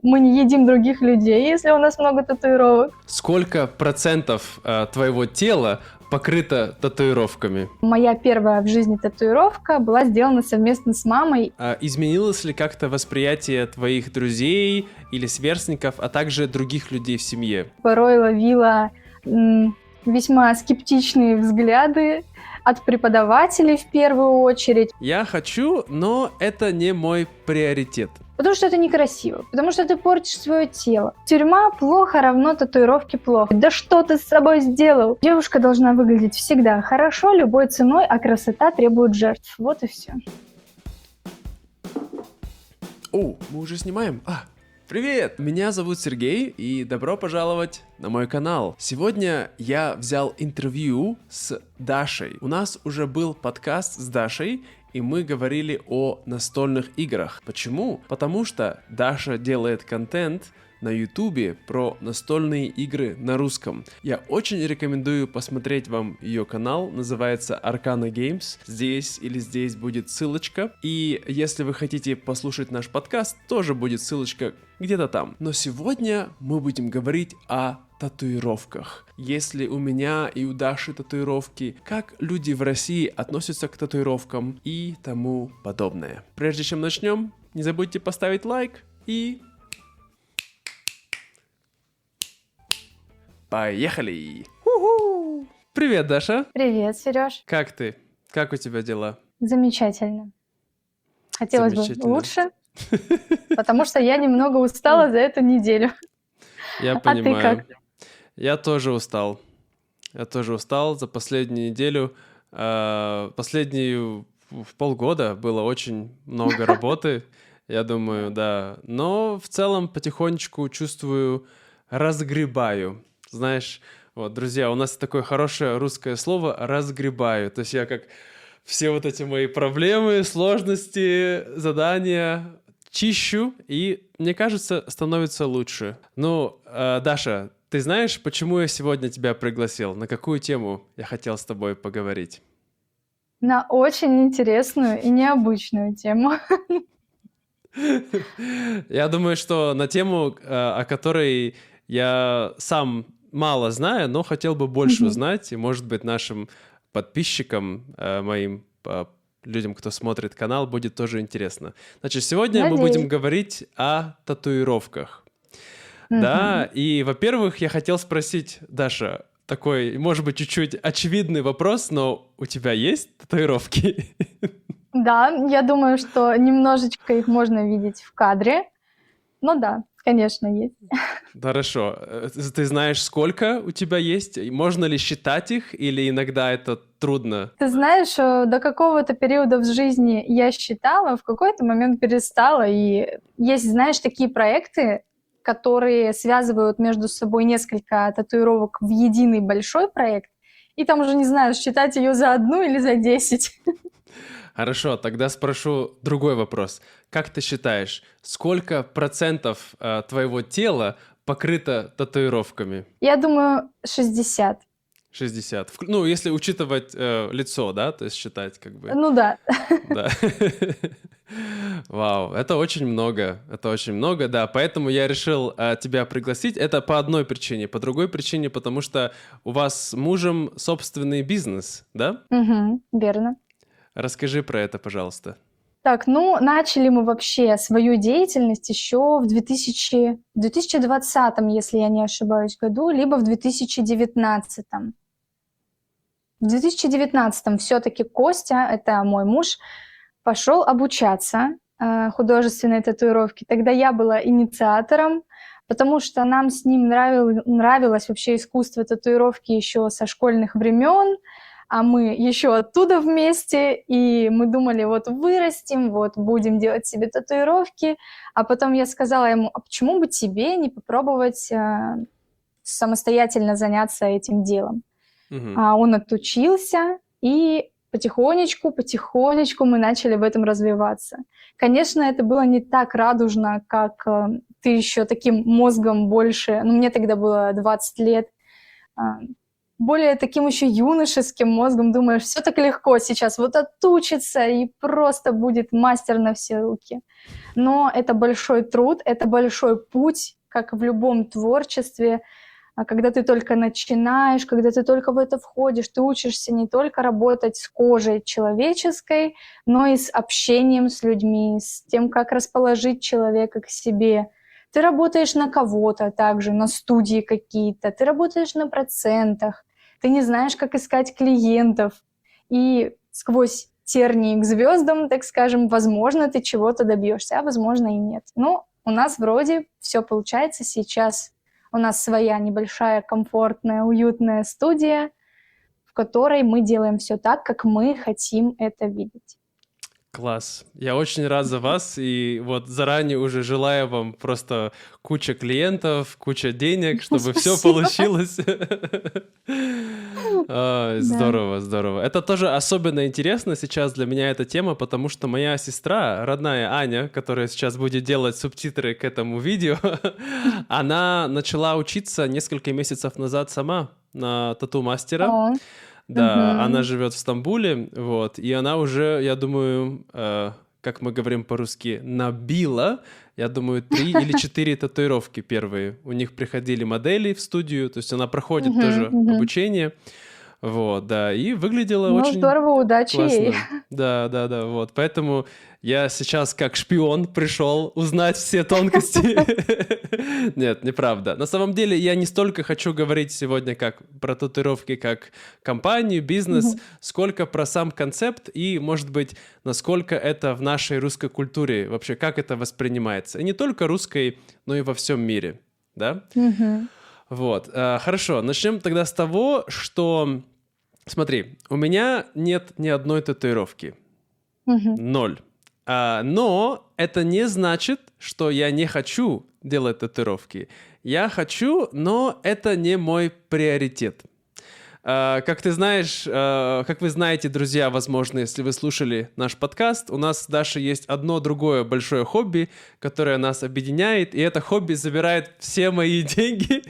мы не едим других людей, если у нас много татуировок. Сколько процентов твоего тела покрыто татуировками? Моя первая в жизни татуировка была сделана совместно с мамой. Изменилось ли как-то восприятие твоих друзей или сверстников, а также других людей в семье? Порой ловила весьма скептичные взгляды от преподавателей в первую очередь. Я хочу, но это не мой приоритет. Потому что это некрасиво, потому что ты портишь свое тело. Тюрьма плохо равно татуировке плохо. Да что ты с собой сделал? Девушка должна выглядеть всегда хорошо, любой ценой, а красота требует жертв. Вот и все. О, мы уже снимаем? Привет! Меня зовут Сергей, и добро пожаловать на мой канал. Сегодня я взял интервью с Дашей. У нас уже был подкаст с Дашей, и мы говорили о настольных играх. Почему? Потому что Даша делает контент на YouTube про настольные игры на русском. Я очень рекомендую посмотреть вам ее канал, называется Arcana Games. Здесь или здесь будет ссылочка. И если вы хотите послушать наш подкаст, тоже будет ссылочка где-то там. Но сегодня мы будем говорить о татуировках. Если у меня и у Даши татуировки, как люди в России относятся к татуировкам и тому подобное. Прежде чем начнем, не забудьте поставить лайк и... Поехали! У-ху! Привет, Даша! Привет, Сереж. Как ты? Как у тебя дела? Замечательно. Хотелось бы Замечательно. лучше, потому что я немного устала за эту неделю. Я А ты понимаю. как? Я тоже устал. За последнюю неделю. Последнюю в полгода было очень много работы, я думаю, да. Но в целом потихонечку чувствую, разгребаю. Знаешь, вот, друзья, у нас такое хорошее русское слово «разгребаю». То есть я как все вот эти мои проблемы, сложности, задания чищу, и, мне кажется, становится лучше. Ну, Даша, ты знаешь, почему я сегодня тебя пригласил? На какую тему я хотел с тобой поговорить? На очень интересную и необычную тему. Я думаю, что на тему, о которой я сам мало знаю, но хотел бы больше Мгм. узнать, и, может быть, нашим подписчикам, моим людям, кто смотрит канал, будет тоже интересно. Значит, сегодня мы будем Надеюсь. говорить о татуировках. Да, Мгм. и, во-первых, я хотел спросить, Даша, такой, может быть, чуть-чуть очевидный вопрос, но у тебя есть татуировки? Да, я думаю, что немножечко их можно видеть в кадре. Ну да, конечно, есть. Хорошо. Ты знаешь, сколько у тебя есть? И можно ли считать их, или иногда это трудно? Ты знаешь, до какого-то периода в жизни я считала, в какой-то момент перестала. И есть, знаешь, такие проекты, которые связывают между собой несколько татуировок в единый большой проект, и там уже не знаю, считать ее за одну или за 10. Хорошо, тогда спрошу другой вопрос. Как ты считаешь, сколько процентов твоего тела покрыто татуировками? Я думаю, 60. 60. Ну, если учитывать лицо, да, то есть считать как бы. Ну да. Да. Вау, это очень много, да, поэтому я решил тебя пригласить. Это по одной причине, по другой причине, потому что у вас с мужем собственный бизнес, да? Мгм, верно. Расскажи про это, пожалуйста. Так, ну, начали мы вообще свою деятельность еще в 2020, если я не ошибаюсь, году, либо в 2019. В 2019 все-таки Костя, это мой муж, пошел обучаться художественной татуировке. Тогда я была инициатором, потому что нам с ним нравилось вообще искусство татуировки еще со школьных времен, а мы еще оттуда вместе, и мы думали, вот вырастем, вот будем делать себе татуировки. А потом я сказала ему, а почему бы тебе не попробовать самостоятельно заняться этим делом? Мгм. Он отучился, и потихонечку мы начали в этом развиваться. Конечно, это было не так радужно, как ты еще таким мозгом больше... Ну, мне тогда было 20 лет. более таким еще юношеским мозгом думаешь, все так легко сейчас, вот отучится и просто будет мастер на все руки. Но это большой труд, это большой путь, как в любом творчестве. Когда ты только начинаешь, когда ты только в это входишь, ты учишься не только работать с кожей человеческой, но и с общением с людьми, с тем, как расположить человека к себе. Ты работаешь на кого-то также, на студии какие-то, ты работаешь на процентах, ты не знаешь, как искать клиентов. И сквозь тернии к звездам, так скажем, возможно, ты чего-то добьешься, а возможно и нет. Но у нас вроде все получается сейчас. У нас своя небольшая, комфортная, уютная студия, в которой мы делаем все так, как мы хотим это видеть. Класс. Я очень рад за вас, и вот заранее уже желаю вам просто куча клиентов, куча денег, чтобы все Спасибо. получилось. Да. Здорово, здорово. Это тоже особенно интересно сейчас для меня эта тема, потому что моя сестра, родная Аня, которая сейчас будет делать субтитры к этому видео, она начала учиться несколько месяцев назад сама на тату-мастера. О, Да, она мгм. живет в Стамбуле, вот, и она уже, я думаю, как мы говорим по-русски, набила, я думаю, 3 или 4 татуировки первые. У них приходили модели в студию, то есть она проходит Мгм, тоже мгм. обучение, вот, да, и выглядела Ну, очень здорово, удачи ей. классно. Да, да, да, вот. Поэтому я сейчас как шпион пришел узнать все тонкости. Нет, неправда. На самом деле я не столько хочу говорить сегодня как про татуировки, как компанию, бизнес, Мгм, сколько про сам концепт и, может быть, насколько это в нашей русской культуре, вообще как это воспринимается. И не только русской, но и во всем мире, да? мгм, Вот, хорошо, начнем тогда с того, что, смотри, у меня нет ни одной татуировки. мгм. 0. Но это не значит, что я не хочу делать татуировки. Я хочу, но это не мой приоритет. Как ты знаешь, как вы знаете, друзья, возможно, если вы слушали наш подкаст, у нас с Дашей есть одно другое большое хобби, которое нас объединяет, и это хобби забирает все мои деньги.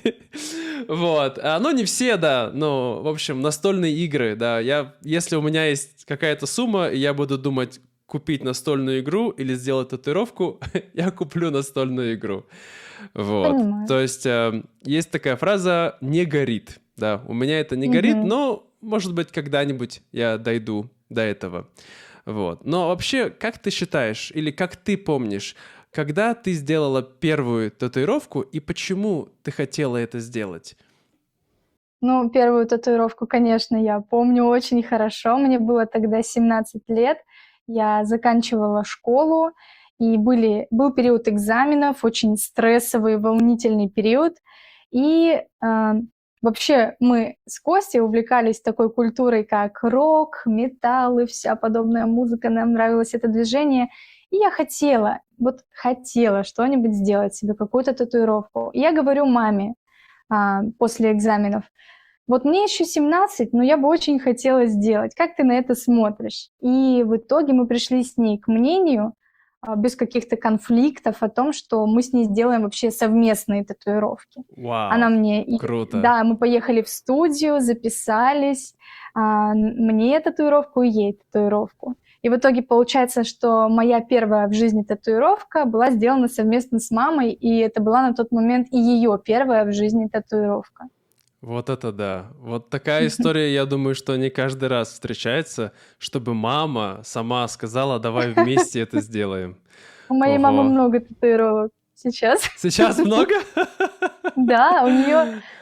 Вот. Ну, не все, да, но, в общем, настольные игры, да. Если у меня есть какая-то сумма, и я буду думать, купить настольную игру или сделать татуировку, я куплю настольную игру. Вот. Понимаю. То есть есть такая фраза «не горит». Да, у меня это не горит, Мгм. но, может быть, когда-нибудь я дойду до этого. Вот. Но вообще, как ты считаешь, или как ты помнишь, когда ты сделала первую татуировку и почему ты хотела это сделать? Ну, первую татуировку, конечно, я помню очень хорошо. Мне было тогда 17 лет. Я заканчивала школу, и был период экзаменов, очень стрессовый, волнительный период. И вообще мы с Костей увлекались такой культурой, как рок, металл и вся подобная музыка. Нам нравилось это движение. И я хотела что-нибудь сделать себе, какую-то татуировку. И я говорю маме после экзаменов: вот мне еще 17, но я бы очень хотела сделать. Как ты на это смотришь? И в итоге мы пришли с ней к мнению, без каких-то конфликтов, о том, что мы с ней сделаем вообще совместные татуировки. Она Вау, мне, круто. да, мы поехали в студию, записались, мне татуировку и ей татуировку. И в итоге получается, что моя первая в жизни татуировка была сделана совместно с мамой, и это была на тот момент и ее первая в жизни татуировка. Вот это да. Вот такая история, я думаю, что не каждый раз встречается, чтобы мама сама сказала, давай вместе это сделаем. У моей мамы Ого. много татуировок сейчас. Сейчас много? Да,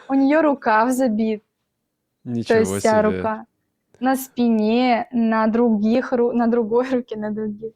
у нее рукав забит, то есть Ничего вся себе. рука. На спине, на другой руке, на других.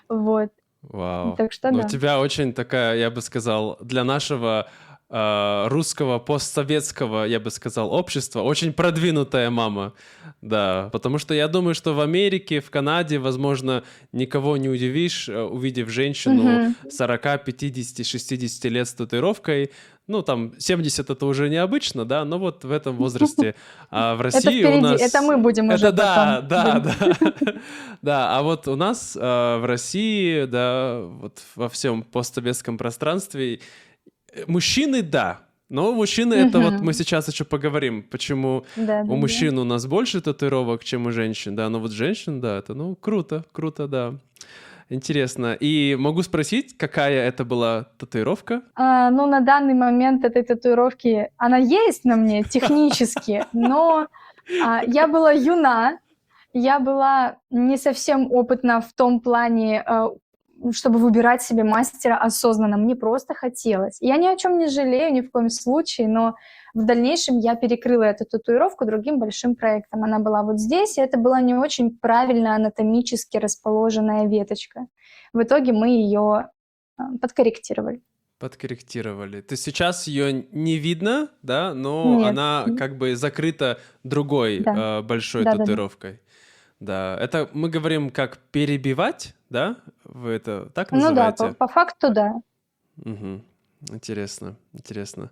Вот. Вау. Так что Ну, у да. тебя очень такая, я бы сказал, для нашего русского постсоветского, я бы сказал, общества, очень продвинутая мама. Да, потому что я думаю, что в Америке, в Канаде, возможно, никого не удивишь, увидев женщину Мгм. 40, 50, 60 лет с татуировкой. Ну, там, 70 это уже необычно, да, но вот в этом возрасте. А в Это России у впереди, это нас... мы будем Это уже да, потом. да, да. Да, а вот у нас в России, да, вот во всем постсоветском пространстве мужчины, да, Но мужчины, это вот мы Мгм. сейчас еще поговорим, почему у Да-да-да. мужчин у нас больше татуировок, чем у женщин, да, но вот женщин, да, это, ну, круто, круто, да. Интересно. И могу спросить, какая это была татуировка? Ну, на данный момент этой татуировки она есть на мне технически, но, я была юна, я была не совсем опытна в том плане, чтобы выбирать себе мастера осознанно. Мне просто хотелось. Я ни о чем не жалею ни в коем случае, но в дальнейшем я перекрыла эту татуировку другим большим проектом. Она была вот здесь, и это была не очень правильно анатомически расположенная веточка. В итоге мы ее подкорректировали. Подкорректировали. То есть сейчас ее не видно, да, но Нет. она как бы закрыта другой Да. большой Да-да-да. татуировкой. Да, это мы говорим как перебивать, да? Вы это так Ну да, по называете? по факту да. Мгм. Интересно, интересно.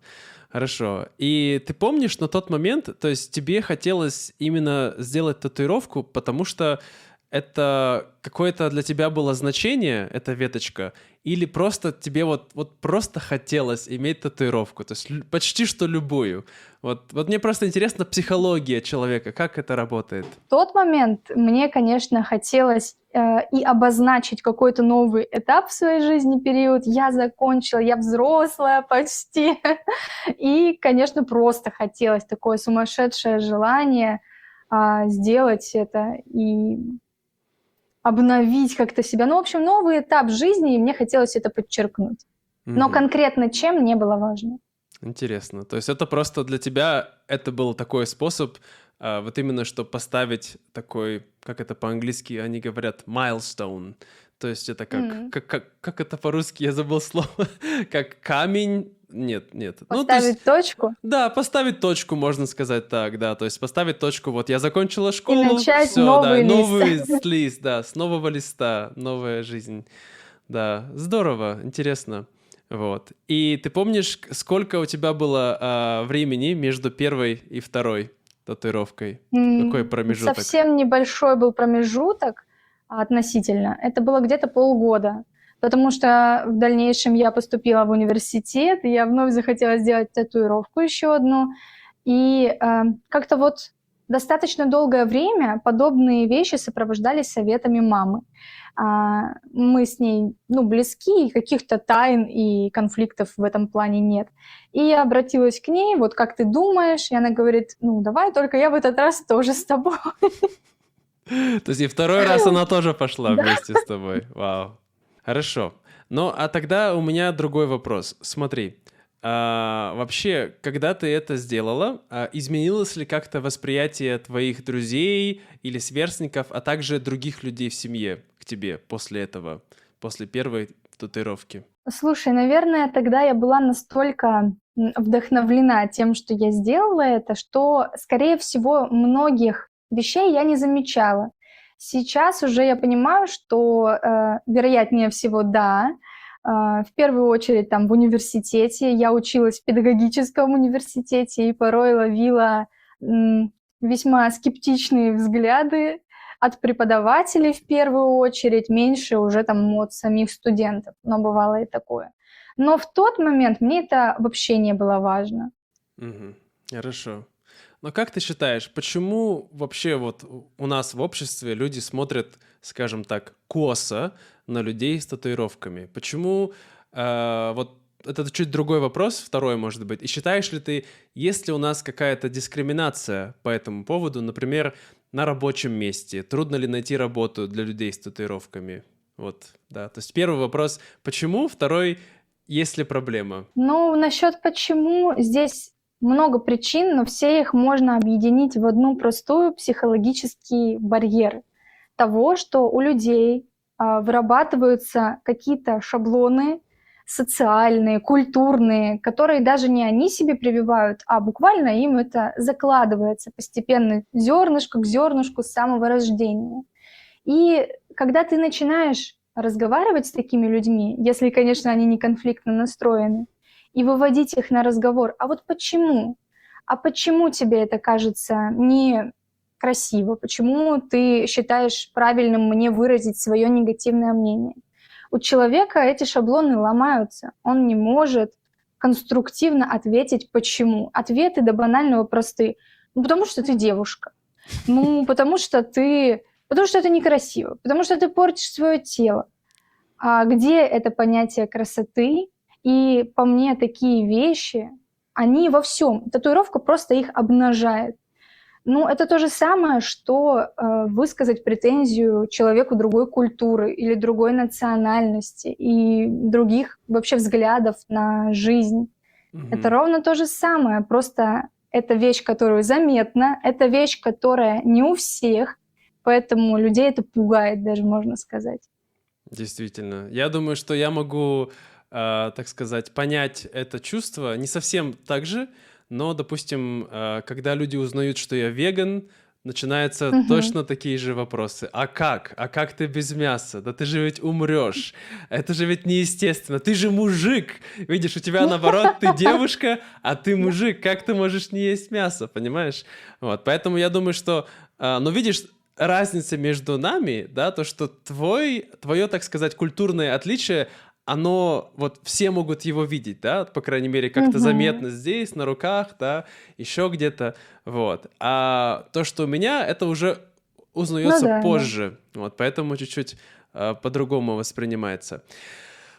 Хорошо. И ты помнишь на тот момент, то есть тебе хотелось именно сделать татуировку, потому что это какое-то для тебя было значение, эта веточка, или просто тебе вот просто хотелось иметь татуировку, то есть почти что любую. Вот мне просто интересна психология человека, как это работает. В тот момент мне, конечно, хотелось, и обозначить какой-то новый этап в своей жизни, период. Я закончила, я взрослая почти. И, конечно, просто хотелось такое сумасшедшее желание, сделать это и обновить как-то себя. Ну, в общем, новый этап жизни, и мне хотелось это подчеркнуть. Но Мгм. конкретно чем не было важно. Интересно. То есть это просто для тебя, это был такой способ, вот именно что поставить такой, как это по-английски они говорят, milestone. То есть это как, М. как это по-русски, я забыл слово, как камень, нет, нет. Ну, то есть, Поставить точку да, поставить точку, можно сказать так, да. То есть поставить точку, вот я закончила и школу, начать все, да, новый лист. новый лист, да, с нового листа, новая жизнь. Да, здорово, интересно. Вот. И ты помнишь, сколько у тебя было времени между первой и второй татуировкой? Какой промежуток? Совсем небольшой был промежуток относительно. Это было где-то полгода, потому что в дальнейшем я поступила в университет, и я вновь захотела сделать татуировку еще одну. И как-то вот достаточно долгое время подобные вещи сопровождались советами мамы. Мы с ней, ну, близки, и каких-то тайн и конфликтов в этом плане нет. И я обратилась к ней, вот как ты думаешь? И она говорит, ну, давай, только я в этот раз тоже с тобой. То есть и второй раз она тоже пошла Да. вместе с тобой. Вау. Хорошо. Ну, а тогда у меня другой вопрос. Смотри, вообще, когда ты это сделала, изменилось ли как-то восприятие твоих друзей или сверстников, а также других людей в семье к тебе после этого, после первой татуировки? Слушай, наверное, тогда я была настолько вдохновлена тем, что я сделала это, что, скорее всего, многих вещей я не замечала. Сейчас уже я понимаю, что, вероятнее всего, да. В первую очередь там в университете. Я училась в педагогическом университете и порой ловила весьма скептичные взгляды от преподавателей в первую очередь, меньше уже там от самих студентов, но бывало и такое. Но в тот момент мне это вообще не было важно. Мгм. Хорошо. Но как ты считаешь, почему вообще вот у нас в обществе люди смотрят, скажем так, косо на людей с татуировками? Почему вот это чуть другой вопрос, второй может быть. И считаешь ли ты, есть ли у нас какая-то дискриминация по этому поводу, например, на рабочем месте? Трудно ли найти работу для людей с татуировками? Вот, да. То есть первый вопрос, почему? Второй, есть ли проблема? Ну, насчет почему, здесь много причин, но все их можно объединить в одну простую психологический барьер того, что у людей вырабатываются какие-то шаблоны социальные, культурные, которые даже не они себе прививают, а буквально им это закладывается постепенно зернышко к зернышку с самого рождения. И когда ты начинаешь разговаривать с такими людьми, если, конечно, они не конфликтно настроены, и выводить их на разговор, а вот почему? А почему тебе это кажется не красиво? Почему ты считаешь правильным мне выразить свое негативное мнение? У человека эти шаблоны ломаются. Он не может конструктивно ответить, почему. Ответы до банального просты. Ну, потому что ты девушка. Ну, потому что это некрасиво, потому что ты портишь свое тело. А где это понятие красоты? И по мне такие вещи, они во всем. Татуировка просто их обнажает. Ну, это то же самое, что высказать претензию человеку другой культуры или другой национальности и других вообще взглядов на жизнь. Это Мгм. ровно то же самое, просто это вещь, которую заметно, это вещь, которая не у всех, поэтому людей это пугает даже, можно сказать. Действительно. Я думаю, что я могу, так сказать, понять это чувство не совсем так же, но, допустим, когда люди узнают, что я веган, начинаются Мгм. точно такие же вопросы. А как? А как ты без мяса? Да ты же ведь умрешь. Это же ведь неестественно. Ты же мужик. Видишь, у тебя наоборот, ты девушка, а ты Да. мужик. Как ты можешь не есть мясо, понимаешь? Вот, поэтому я думаю, что, ну, видишь, разница между нами, да, то, что твое, так сказать, культурное отличие, оно, вот все могут его видеть, да, по крайней мере, как-то Мгм. заметно здесь, на руках, да, еще где-то, вот. А то, что у меня, это уже Ну узнается да, да. позже, вот, поэтому чуть-чуть по-другому воспринимается.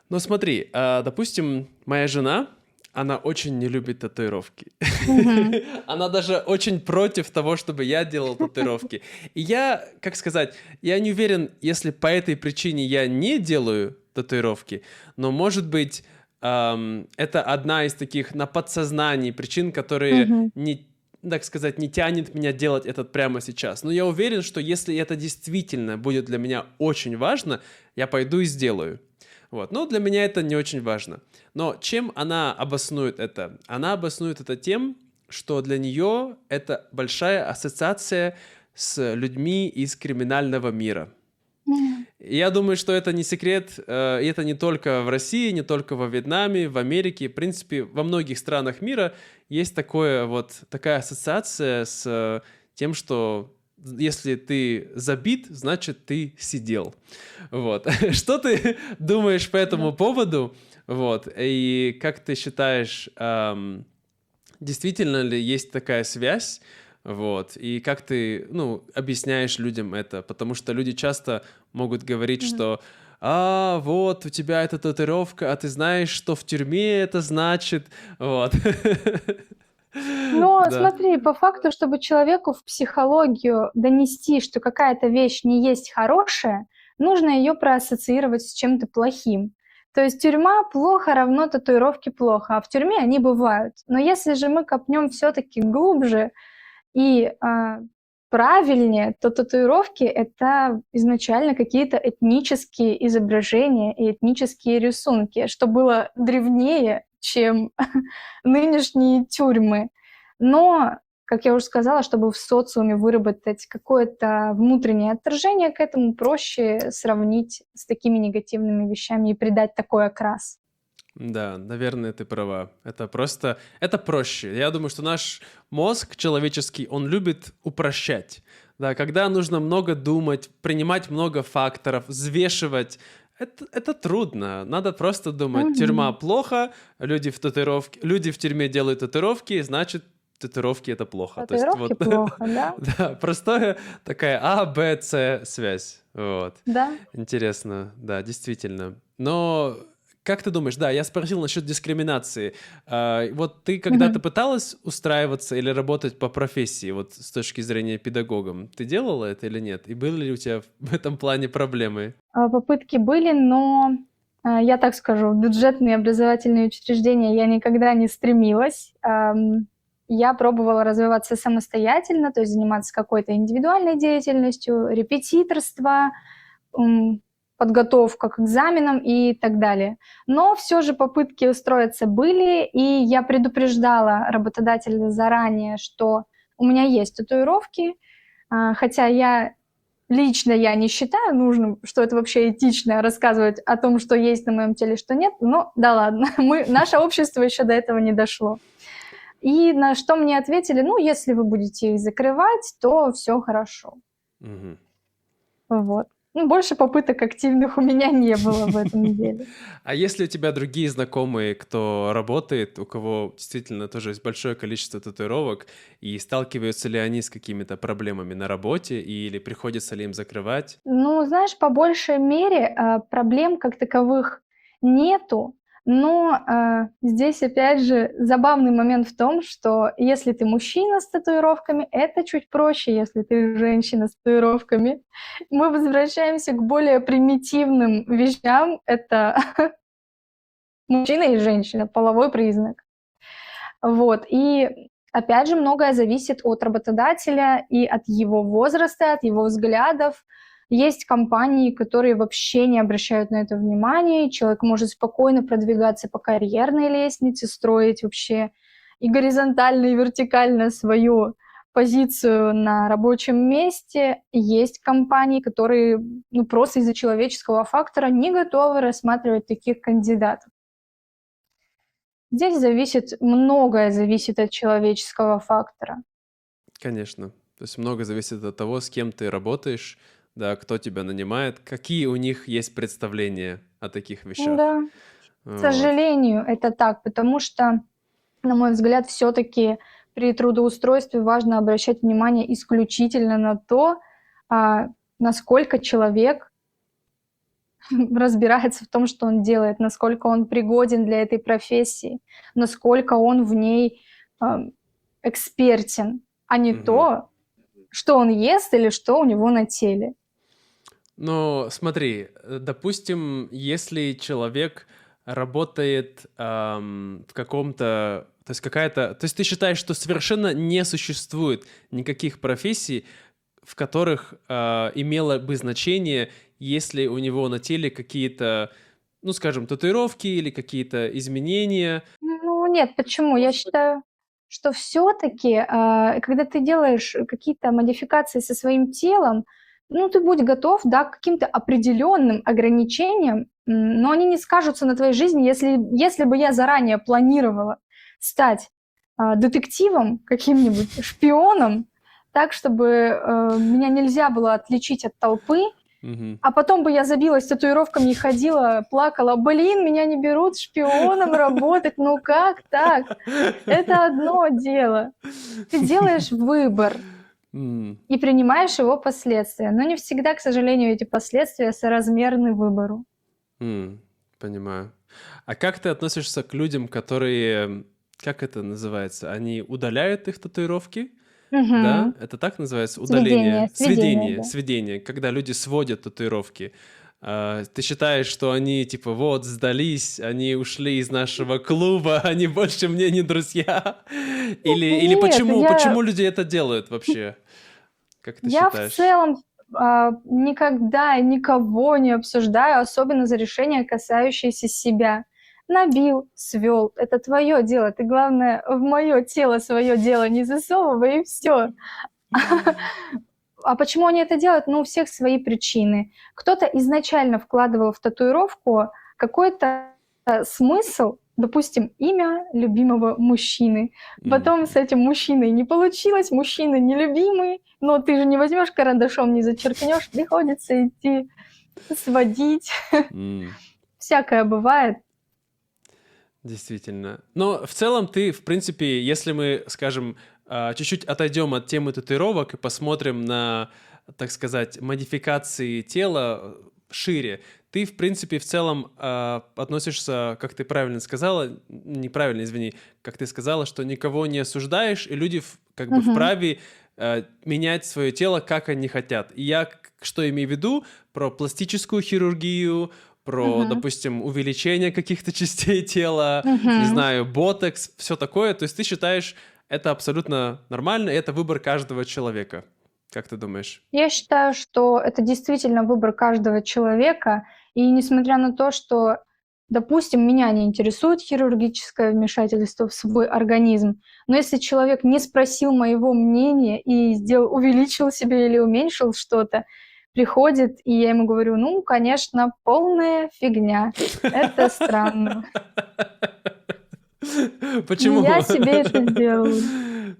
Но смотри, допустим, моя жена, она очень не любит татуировки. Мгм. Она даже очень против того, чтобы я делал татуировки. И я, как сказать, я не уверен, если по этой причине я не делаю татуировки, но, может быть, это одна из таких на подсознании причин, которые Мгм. не, так сказать, не тянет меня делать это прямо сейчас. Но я уверен, что если это действительно будет для меня очень важно, я пойду и сделаю. Вот. Но для меня это не очень важно. Но чем она обоснует это? Она обоснует это тем, что для нее это большая ассоциация с людьми из криминального мира. М. И я думаю, что это не секрет, и это не только в России, не только во Вьетнаме, в Америке, в принципе, во многих странах мира есть такая ассоциация с тем, что если ты забит, значит ты сидел. Вот. Что ты думаешь по Да. этому поводу? Вот. И как ты считаешь, действительно ли есть такая связь? Вот. И как ты, ну, объясняешь людям это? Потому что люди часто могут говорить, Мгм. что вот, у тебя эта татуировка, а ты знаешь, что в тюрьме это значит. Вот. Но Да. смотри, по факту, чтобы человеку в психологию донести, что какая-то вещь не есть хорошая, нужно ее проассоциировать с чем-то плохим. То есть тюрьма плохо равно татуировки плохо, а в тюрьме они бывают. Но если же мы копнем все-таки глубже и правильнее, то татуировки это изначально какие-то этнические изображения и этнические рисунки, что было древнее, чем нынешние тюрьмы. Но, как я уже сказала, чтобы в социуме выработать какое-то внутреннее отторжение к этому, проще сравнить с такими негативными вещами и придать такой окрас. Да, наверное, ты права. Это проще. Я думаю, что наш мозг человеческий, он любит упрощать. Да, когда нужно много думать, принимать много факторов, взвешивать, это трудно. Надо просто думать, тюрьма Мгм. плохо, люди в тюрьме делают татуировки, значит, татуировки это плохо. То есть Татуировки вот, плохо, да? да, простая такая А, Б, С связь. Вот. Да. Интересно, да, действительно. Но как ты думаешь, да, я спросил насчет дискриминации. Вот ты когда-то Мгм. пыталась устраиваться или работать по профессии, вот с точки зрения педагогом? Ты делала это или нет? И были ли у тебя в этом плане проблемы? Попытки были, но, я так скажу, в бюджетные образовательные учреждения я никогда не стремилась. Я пробовала развиваться самостоятельно, то есть заниматься какой-то индивидуальной деятельностью, репетиторство, м, подготовка к экзаменам и так далее. Но все же попытки устроиться были, и я предупреждала работодателя заранее, что у меня есть татуировки, хотя лично я не считаю нужным, что это вообще этично рассказывать о том, что есть на моем теле, что нет, но да ладно, наше общество еще до этого не дошло. И на что мне ответили: ну, если вы будете их закрывать, то все хорошо. Мгм. Вот. Ну, больше попыток активных у меня не было в этом деле. А если у тебя другие знакомые, кто работает, у кого действительно тоже есть большое количество татуировок, и сталкиваются ли они с какими-то проблемами на работе, или приходится ли им закрывать? Ну, знаешь, по большей мере, проблем как таковых нету, но, здесь опять же забавный момент в том, что если ты мужчина с татуировками, это чуть проще, если ты женщина с татуировками. Мы возвращаемся к более примитивным вещам. Это мужчина и женщина, половой признак. Вот, и опять же многое зависит от работодателя и от его возраста, от его взглядов. Есть компании, которые вообще не обращают на это внимания, и человек может спокойно продвигаться по карьерной лестнице, строить вообще и горизонтально, и вертикально свою позицию на рабочем месте. Есть компании, которые, ну, просто из-за человеческого фактора не готовы рассматривать таких кандидатов. Здесь многое зависит от человеческого фактора. Конечно. То есть много зависит от того, с кем ты работаешь, да, кто тебя нанимает, какие у них есть представления о таких вещах. Да, к Вот. сожалению, это так, потому что, на мой взгляд, все-таки при трудоустройстве важно обращать внимание исключительно на то, насколько человек разбирается в том, что он делает, насколько он пригоден для этой профессии, насколько он в ней экспертен, а не Мгм. то, что он ест или что у него на теле. Но смотри, допустим, если человек работает в каком-то, то есть какая-то, то есть ты считаешь, что совершенно не существует никаких профессий, в которых имело бы значение, если у него на теле какие-то, ну, скажем, татуировки или какие-то изменения. Ну нет, почему? Я считаю, что все-таки, когда ты делаешь какие-то модификации со своим телом, ну ты будь готов, да, к каким-то определенным ограничениям, но они не скажутся на твоей жизни, если бы я заранее планировала стать детективом, каким-нибудь шпионом, так, чтобы меня нельзя было отличить от толпы, Мгм. а потом бы я забилась татуировками и ходила, плакала: "Блин, меня не берут шпионом работать, ну как так?" Это одно дело. Ты делаешь выбор М, и принимаешь его последствия, но не всегда, к сожалению, эти последствия соразмерны выбору. м, Понимаю. А как ты относишься к людям, которые, как это называется, они удаляют их татуировки? Да, Мгм. это так называется? Сведение, Удаление, сведение, сведение, да. сведение, когда люди сводят татуировки. Ты считаешь, что они типа вот сдались, они ушли из нашего клуба, они больше мне не друзья? Или Нет, почему люди это делают вообще? Как ты я в считаешь? целом, никогда никого не обсуждаю, особенно за решения, касающиеся себя. Набил, свел, это твое дело. Ты, главное, в мое тело свое дело не засовывай, и все. А почему они это делают? Ну, у всех свои причины. Кто-то изначально вкладывал в татуировку какой-то смысл, допустим, имя любимого мужчины. Потом с Мгм. этим мужчиной не получилось, мужчина нелюбимый, но ты же не возьмешь карандашом, не зачеркнешь, приходится идти сводить. М. Всякое бывает. Действительно. Но в целом ты, в принципе, если мы, скажем, чуть-чуть отойдем от темы татуировок и посмотрим на, так сказать, модификации тела шире, ты, в принципе, в целом относишься, как ты правильно сказала, неправильно, извини, как ты сказала, что никого не осуждаешь, и люди как бы Мгм. вправе менять свое тело, как они хотят. И я что имею в виду? Про пластическую хирургию, про, Мгм. допустим, увеличение каких-то частей тела, не Мгм. знаю, ботокс, все такое. То есть ты считаешь, это абсолютно нормально, и это выбор каждого человека. Как ты думаешь? Я считаю, что это действительно выбор каждого человека. И несмотря на то, что, допустим, меня не интересует хирургическое вмешательство в свой организм, но если человек не спросил моего мнения и увеличил себе или уменьшил что-то, приходит, и я ему говорю: ну, конечно, полная фигня. Это странно. Не Почему? я себе это сделала.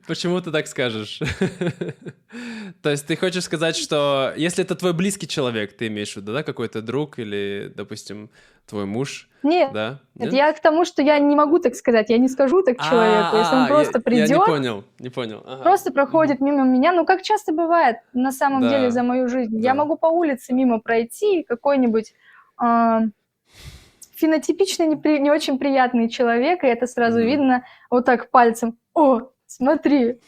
Почему ты так скажешь? То есть ты хочешь сказать, что если это твой близкий человек, ты имеешь в виду, да, какой-то друг или, допустим, твой муж, Нет, да? Нет? я к тому, что я не могу так сказать, я не скажу так человеку. Если он просто Я не придет, понял, не понял. Ага. просто проходит мимо меня, ну, как часто бывает на самом деле Да, за мою жизнь. Я да. могу по улице мимо пройти, и какой-нибудь а, фенотипичный, не очень приятный человек, и это сразу Мгм. видно вот так пальцем. О, смотри,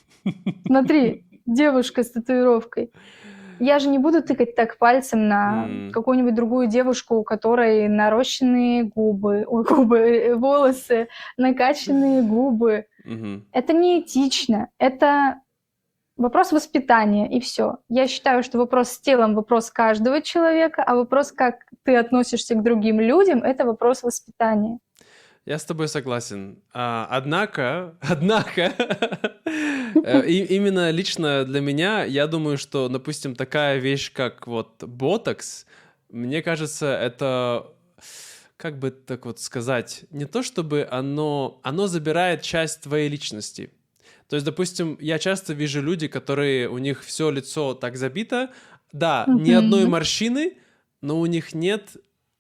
смотри, девушка с татуировкой. Я же не буду тыкать так пальцем на М, какую-нибудь другую девушку, у которой нарощенные губы, ой, губы, волосы, накачанные губы. мгм. Это неэтично, это вопрос воспитания, и все. Я считаю, что вопрос с телом — вопрос каждого человека, а вопрос, как ты относишься к другим людям — это вопрос воспитания. Я с тобой согласен. Однако, именно лично для меня, я думаю, что, допустим, такая вещь, как вот ботокс, мне кажется, это, как бы так вот сказать, не то чтобы оно забирает часть твоей личности. То есть, допустим, я часто вижу люди, которые, у них все лицо так забито, да, ни одной Мгм. морщины, но у них нет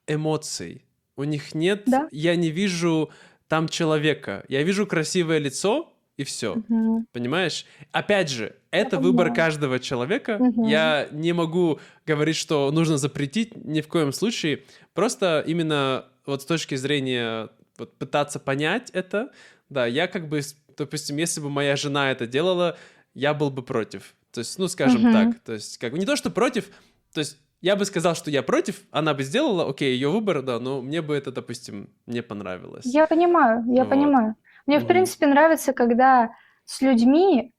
эмоций. У них нет, Да. я не вижу там человека. Я вижу красивое лицо, и все. Мгм. Понимаешь? Опять же, Я это выбор понимаю. каждого человека. Мгм. Я не могу говорить, что нужно запретить ни в коем случае. Просто именно вот с точки зрения вот пытаться понять это, да, я как бы, допустим, если бы моя жена это делала, я был бы против. То есть, ну, скажем Мгм. так. То есть, как бы не то, что против, то есть я бы сказал, что я против, она бы сделала, окей, ее выбор, да, но мне бы это, допустим, не понравилось. Я понимаю, я Вот. понимаю. Мне, в Мгм. принципе, нравится, когда с людьми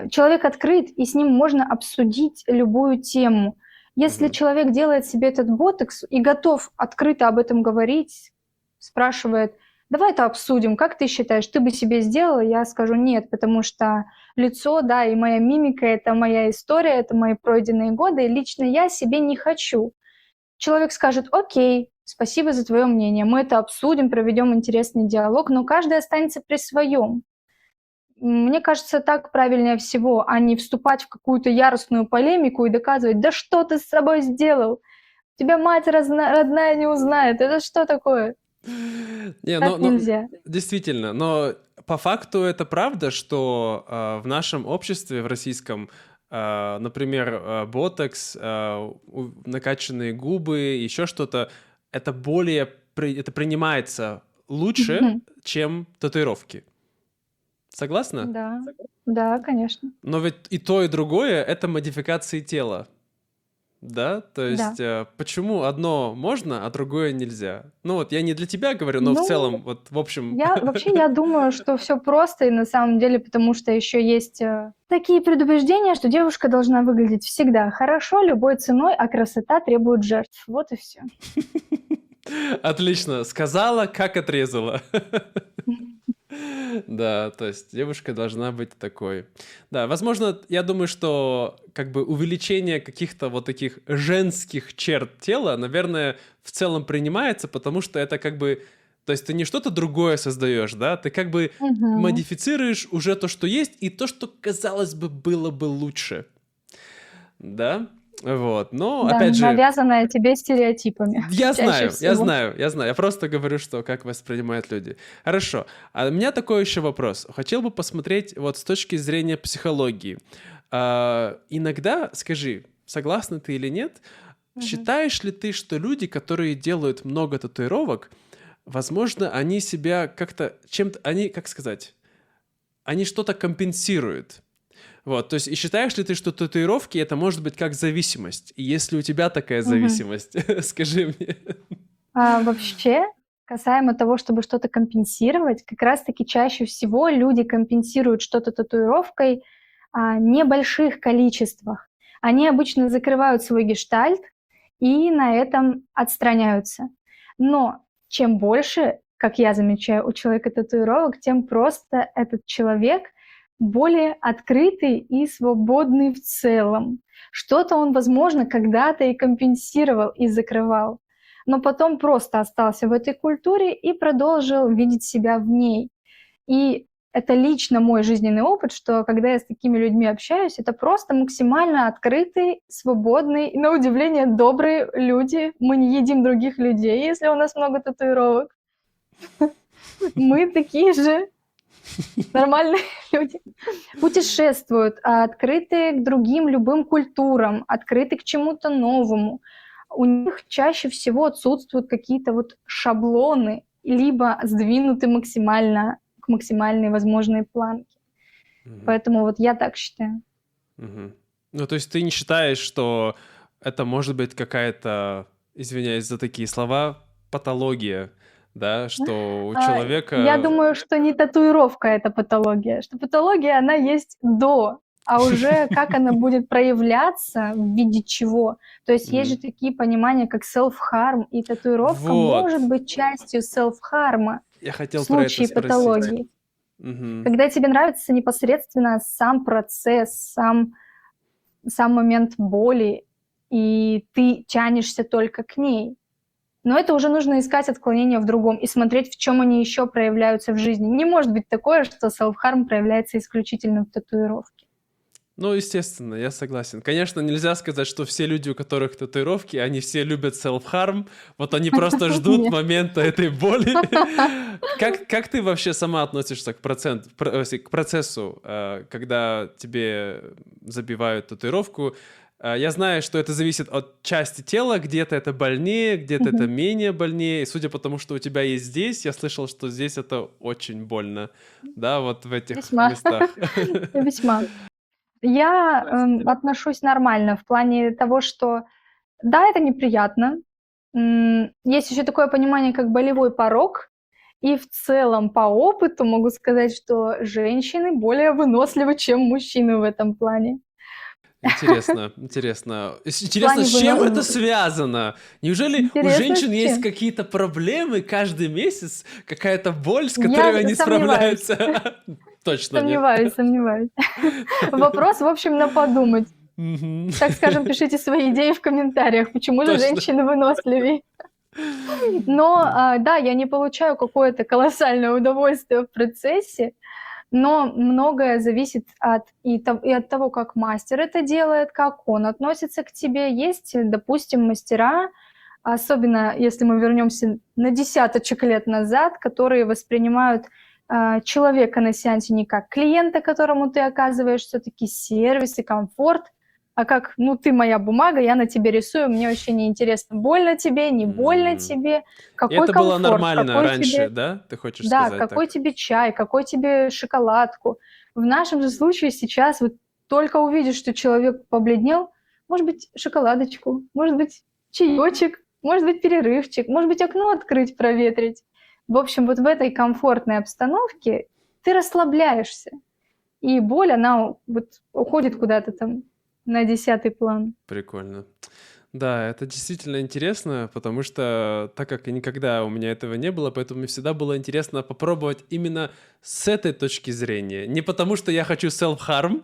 человек открыт, и с ним можно обсудить любую тему. Если Мгм. человек делает себе этот ботокс и готов открыто об этом говорить, спрашивает, давай это обсудим, как ты считаешь, ты бы себе сделала? Я скажу нет, потому что лицо, да, и моя мимика — это моя история, это мои пройденные годы, и лично я себе не хочу. Человек скажет: «Окей, спасибо за твое мнение, мы это обсудим, проведем интересный диалог», но каждый останется при своем. Мне кажется, так правильнее всего, а не вступать в какую-то яростную полемику и доказывать: «Да что ты с собой сделал? Тебя мать родная не узнает, это что такое?» Не, Так нельзя. действительно, но по факту это правда, что в нашем обществе, в российском, например, ботокс, накачанные губы, еще что-то, это это принимается лучше, Мгм. чем татуировки. Согласна? Да, да, конечно. Но ведь и то, и другое — это модификации тела. Да, то Да. есть, почему одно можно, а другое нельзя? Ну вот я не для тебя говорю, но в Ну, целом, вот в общем. я думаю, что все просто, и на самом деле, потому что еще есть, такие предубеждения, что девушка должна выглядеть всегда хорошо, любой ценой, а красота требует жертв. Вот и все. Отлично, сказала, как отрезала. Да, то есть девушка должна быть такой. Да, возможно, я думаю, что как бы увеличение каких-то вот таких женских черт тела, наверное, в целом принимается, потому что это как бы, то есть ты не что-то другое создаешь, да, ты как бы Мгм. модифицируешь уже то, что есть, и то, что, казалось бы, было бы лучше, да, вот. Но, Да, опять же, навязанная тебе стереотипами я чаще знаю, я всего. знаю, я знаю. Я просто говорю, что как воспринимают люди. Хорошо. А у меня такой еще вопрос. Хотел бы посмотреть вот с точки зрения психологии. Иногда, скажи, согласна ты или нет, Мгм. считаешь ли ты, что люди, которые делают много татуировок, возможно, они себя как-то чем-то, они, как сказать, они что-то компенсируют? Вот, то есть, и считаешь ли ты, что татуировки это может быть как зависимость? И если у тебя такая Мгм. зависимость, скажи мне. Вообще, касаемо того, чтобы что-то компенсировать, как раз-таки чаще всего люди компенсируют что-то татуировкой, небольших количествах. Они обычно закрывают свой гештальт и на этом отстраняются. Но чем больше, как я замечаю, у человека татуировок, тем просто этот человек более открытый и свободный в целом. Что-то он, возможно, когда-то и компенсировал, и закрывал, но потом просто остался в этой культуре и продолжил видеть себя в ней. И это лично мой жизненный опыт, что когда я с такими людьми общаюсь, это просто максимально открытые, свободные и, на удивление, добрые люди. Мы не едим других людей, если у нас много татуировок. Мы такие же нормальные люди. Путешествуют, открытые к другим любым культурам, открыты к чему-то новому. У них чаще всего отсутствуют какие-то вот шаблоны, либо сдвинуты максимально к максимальной возможной планке. Мгм. Поэтому вот я так считаю. Мгм. Ну, то есть ты не считаешь, что это может быть какая-то, извиняюсь за такие слова, патология, да, что у Я человека... думаю, что не татуировка это патология, что патология, она есть до, а уже как она будет проявляться, в виде чего. То есть есть же Мгм. такие понимания, как self-harm, и татуировка Вот, может быть частью self-harm я в хотел про это случае спросить. патологии. Мгм. Когда тебе нравится непосредственно сам процесс, сам момент боли, и ты тянешься только к ней. Но это уже нужно искать отклонения в другом и смотреть, в чем они еще проявляются в жизни. Не может быть такое, что self-harm проявляется исключительно в татуировке. Ну, естественно, я согласен. Конечно, нельзя сказать, что все люди, у которых татуировки, они все любят self-harm, вот они просто ждут Нет. момента этой боли. Как ты вообще сама относишься к процессу, когда тебе забивают татуировку? Я знаю, что это зависит от части тела, где-то это больнее, где-то это Мгм. менее больнее. И судя по тому, что у тебя есть здесь, я слышал, что здесь это очень больно, да, вот в этих Весьма. местах. Весьма. Я отношусь нормально в плане того, что да, это неприятно. Есть еще такое понимание, как болевой порог. И в целом по опыту могу сказать, что женщины более выносливы, чем мужчины в этом плане. Интересно, интересно. В Интересно, плане с чем это связано? Неужели у Интересно, женщин с есть чем? какие-то проблемы каждый месяц, какая-то боль, с которой Я они сомневаюсь, справляются? Точно нет. сомневаюсь. Вопрос, в общем, на подумать. Мгм. Так скажем, пишите свои идеи в комментариях, почему же Точно. женщины выносливее. Но, Да. да, я не получаю какое-то колоссальное удовольствие в процессе, но многое зависит и от того, как мастер это делает, как он относится к тебе. Есть, допустим, мастера, особенно если мы вернемся на десяточек лет назад, которые воспринимают человека на сеансе не как клиента, которому ты оказываешь все-таки сервис и комфорт, а как, ну, ты моя бумага, я на тебе рисую, мне вообще не интересно, больно тебе, не больно М. тебе, И какой это было комфорт, нормально какой раньше, тебе, да? Ты хочешь да, сказать какой так? тебе чай, какой тебе шоколадку. В нашем же случае сейчас вот только увидишь, что человек побледнел, может быть, шоколадочку, может быть, чаечек, может быть, перерывчик, может быть, окно открыть, проветрить. В общем, вот в этой комфортной обстановке ты расслабляешься, и боль, она вот уходит куда-то там на 10-й план. Прикольно. Да, это действительно интересно, потому что так как и никогда у меня этого не было, поэтому мне всегда было интересно попробовать именно с этой точки зрения. Не потому что я хочу self-harm,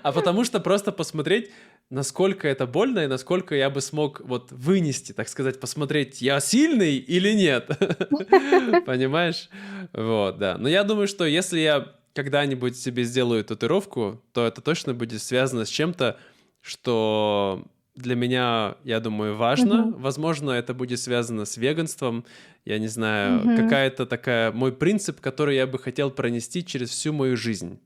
а потому что просто посмотреть, насколько это больно и насколько я бы смог вот вынести, так сказать, посмотреть, я сильный или нет. Понимаешь? Вот, да. Но я думаю, что если я когда-нибудь себе сделаю татуировку, то это точно будет связано с чем-то, что для меня, я думаю, важно. Мгм. Возможно, это будет связано с веганством. Я не знаю, Мгм. какая-то такая мой принцип, который я бы хотел пронести через всю мою жизнь.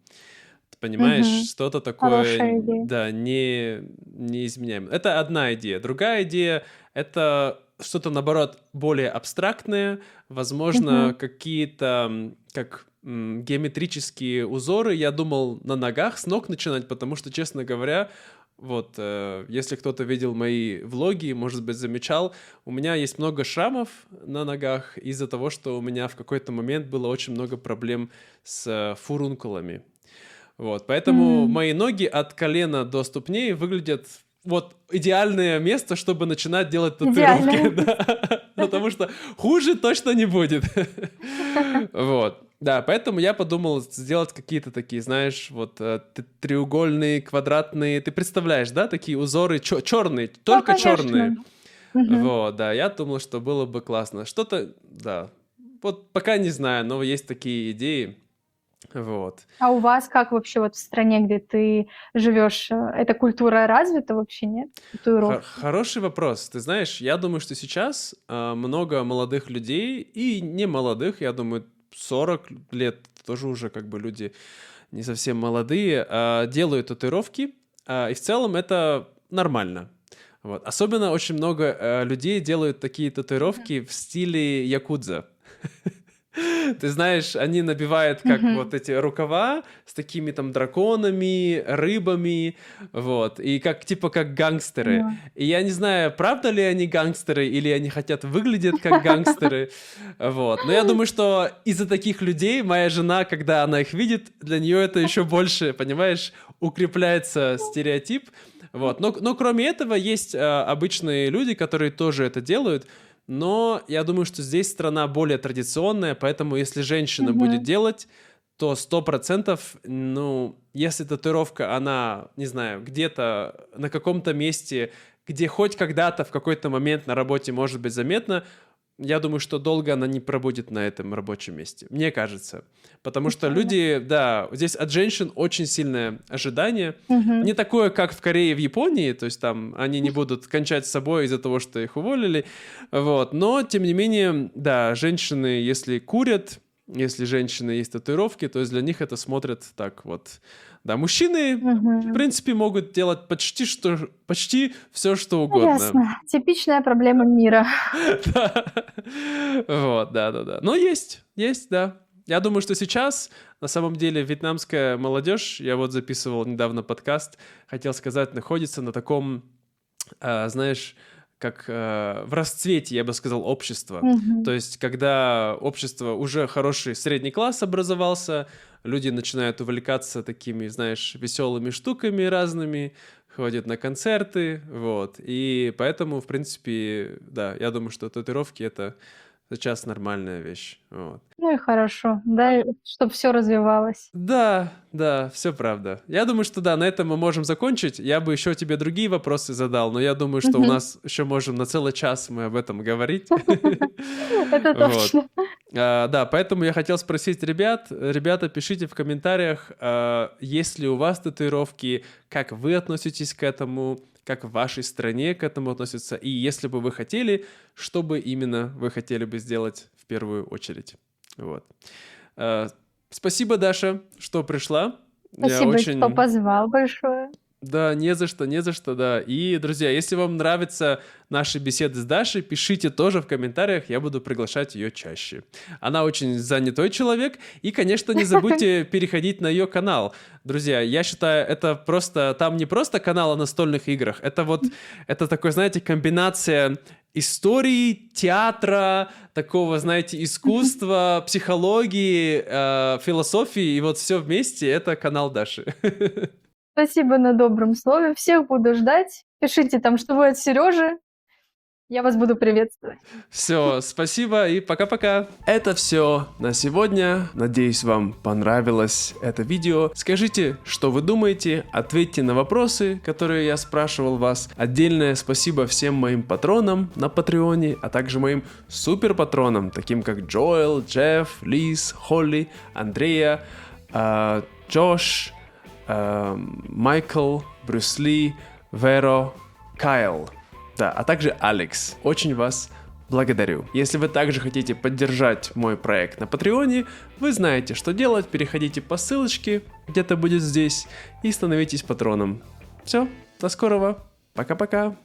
Ты понимаешь, Мгм. что-то такое, Хорошая идея. да, неизменяемое. Это одна идея. Другая идея — это что-то, наоборот, более абстрактное. Возможно, Мгм. какие-то, как геометрические узоры. Я думал на ногах, с ног начинать, потому что, честно говоря, вот, если кто-то видел мои влоги, может быть, замечал, у меня есть много шрамов на ногах из-за того, что у меня в какой-то момент было очень много проблем с фурункулами. Вот, поэтому М. мои ноги от колена до ступней выглядят вот идеальное место, чтобы начинать делать татуировки, Идеальное да, потому что хуже точно не будет. Вот, да, поэтому я подумал сделать какие-то такие, знаешь, вот треугольные, квадратные, ты представляешь, да, такие узоры черные, Да, только черные. конечно. Мгм. Вот, да, я думал, что было бы классно. Что-то, да, вот пока не знаю, но есть такие идеи. Вот. А у вас как вообще вот в стране, где ты живешь, эта культура развита вообще, нет? Татуировки? Хороший вопрос. Ты знаешь, я думаю, что сейчас много молодых людей, и не молодых, я думаю, 40 лет тоже уже как бы люди не совсем молодые, делают татуировки, и в целом это нормально. Вот. Особенно очень много людей делают такие татуировки в стиле якудза. Ты знаешь, они набивают как Мгм. вот эти рукава с такими там драконами, рыбами, вот, и как типа как гангстеры. Поняла. И я не знаю, правда ли они гангстеры или они хотят выглядеть как гангстеры, вот. Но я думаю, что из-за таких людей моя жена, когда она их видит, для нее это еще больше, понимаешь, укрепляется стереотип, вот. Но кроме этого есть обычные люди, которые тоже это делают. Но я думаю, что здесь страна более традиционная, поэтому если женщина будет Мгм. делать, то 100%, ну, если татуировка, она, не знаю, где-то на каком-то месте, где хоть когда-то в какой-то момент на работе может быть заметно, я думаю, что долго она не пробудет на этом рабочем месте. Мне кажется. Потому что Прикольно. люди, да, здесь от женщин очень сильное ожидание. Мгм. Не такое, как в Корее и в Японии, то есть там они не будут кончать с собой из-за того, что их уволили. Вот. Но, тем не менее, да, женщины, если курят, если женщины есть татуировки, то есть для них это смотрят так вот. Да, мужчины, в Мгм. принципе, могут делать почти все, что Ну, угодно. ясно. Типичная проблема мира. Да. Вот, да-да-да. Но есть, да. Я думаю, что сейчас, на самом деле, вьетнамская молодежь, я вот записывал недавно подкаст, хотел сказать, находится на таком, знаешь, как в расцвете, я бы сказал, общества. То Мгм. есть, когда общество, уже хороший средний класс образовался, люди начинают увлекаться такими, знаешь, веселыми штуками разными, ходят на концерты, вот. И поэтому, в принципе, да, я думаю, что татуировки — это сейчас нормальная вещь, вот. Ну и хорошо, да, чтобы все развивалось. Да, да, все правда. Я думаю, что да, на этом мы можем закончить. Я бы еще тебе другие вопросы задал, но я думаю, что у Мгм. нас еще можем на целый час мы об этом говорить. Это Вот. точно. Да, поэтому я хотел спросить ребята, пишите в комментариях, есть ли у вас татуировки, как вы относитесь к этому, как в вашей стране к этому относятся, и если бы вы хотели, что бы именно вы хотели бы сделать в первую очередь. Вот. Э, Спасибо, Даша, что пришла. Я Спасибо, что очень... позвал большое. Да, не за что, да. И, друзья, если вам нравятся наши беседы с Дашей, пишите тоже в комментариях, я буду приглашать ее чаще. Она очень занятой человек, и, конечно, не забудьте переходить на ее канал. Друзья, я считаю, это просто, там не просто канал о настольных играх, это вот, это такой, знаете, комбинация истории, театра, такого, знаете, искусства, психологии, философии, и вот все вместе, это канал Даши. Спасибо на добром слове. Всех буду ждать. Пишите там, что вы от Сережи. Я вас буду приветствовать. Все, спасибо и пока-пока. Это все на сегодня. Надеюсь, вам понравилось это видео. Скажите, что вы думаете, ответьте на вопросы, которые я спрашивал вас. Отдельное спасибо всем моим патронам на Патреоне, а также моим супер патронам, таким как Джоэл, Джефф, Лиз, Холли, Андрея, Джош, Майкл, Брюс Ли, Веро, Кайл. Да, а также Алекс. Очень вас благодарю. Если вы также хотите поддержать мой проект на Патреоне, вы знаете, что делать. Переходите по ссылочке, где-то будет здесь, и становитесь патроном. Все, до скорого. Пока-пока.